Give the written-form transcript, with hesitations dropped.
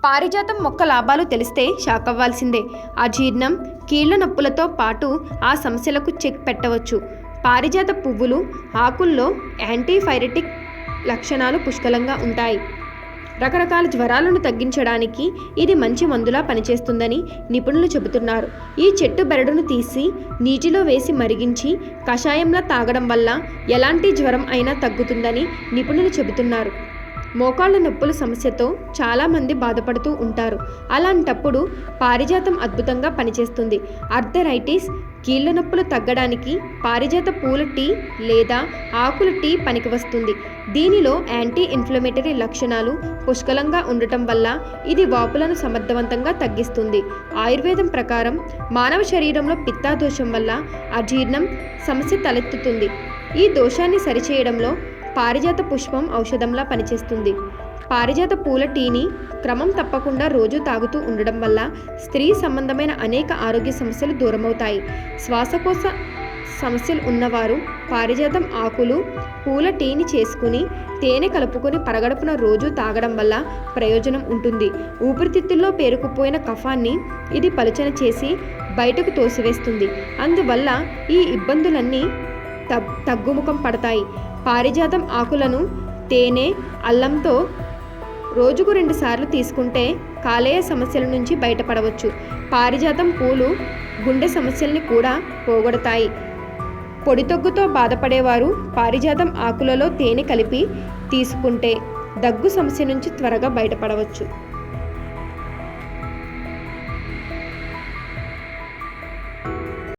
పారిజాతం మొక్క లాభాలు తెలిస్తే షాక్ అవ్వాల్సిందే. అజీర్ణం, కీళ్ల నొప్పులతో పాటు ఆ సమస్యలకు చెక్ పెట్టవచ్చు. పారిజాత పువ్వులు, ఆకుల్లో యాంటీపైరెటిక్ లక్షణాలు పుష్కలంగా ఉంటాయి. రకరకాల జ్వరాలను తగ్గించడానికి ఇది మంచి మందులా పనిచేస్తుందని నిపుణులు చెబుతున్నారు. ఈ చెట్టు బెరడును తీసి నీటిలో వేసి మరిగించి కషాయంలా తాగడం వల్ల ఎలాంటి జ్వరం అయినా తగ్గుతుందని నిపుణులు చెబుతున్నారు. మోకాళ్ళ నొప్పుల సమస్యతో చాలామంది బాధపడుతూ ఉంటారు. అలాంటప్పుడు పారిజాతం అద్భుతంగా పనిచేస్తుంది. ఆర్థరైటిస్, కీళ్ల నొప్పులు తగ్గడానికి పారిజాత పూల టీ లేదా ఆకుల టీ పనికి వస్తుంది. దీనిలో యాంటీ ఇన్ఫ్లమేటరీ లక్షణాలు పుష్కలంగా ఉండటం వల్ల ఇది వాపులను సమర్థవంతంగా తగ్గిస్తుంది. ఆయుర్వేదం ప్రకారం మానవ శరీరంలో పిత్తాదోషం వల్ల అజీర్ణం సమస్య తలెత్తుతుంది. ఈ దోషాన్ని సరిచేయడంలో పారిజాత పుష్పం ఔషధంలా పనిచేస్తుంది. పారిజాత పూల టీని క్రమం తప్పకుండా రోజు తాగుతూ ఉండడం వల్ల స్త్రీ సంబంధమైన అనేక ఆరోగ్య సమస్యలు దూరమవుతాయి. శ్వాసకోశ సమస్యలు ఉన్నవారు పారిజాతం ఆకులు, పూల టీని చేసుకుని తేనె కలుపుకొని పరగడుపున రోజు తాగడం వల్ల ప్రయోజనం ఉంటుంది. ఊపిరితిత్తుల్లో పేరుకుపోయిన కఫాన్ని ఇది పలుచన చేసి బయటకు తోసివేస్తుంది. అందువల్ల ఈ ఇబ్బందులన్నీ తగ్గుముఖం పడతాయి. పారిజాతం ఆకులను తేనె, అల్లంతో రోజుకు 2 సార్లు తీసుకుంటే కాలేయ సమస్యల నుంచి బయటపడవచ్చు. పారిజాతం పూలు గుండె సమస్యల్ని కూడా పోగొడతాయి. పొడితొగ్గుతో బాధపడేవారు పారిజాతం ఆకులలో తేనె కలిపి తీసుకుంటే దగ్గు సమస్య నుంచి త్వరగా బయటపడవచ్చు.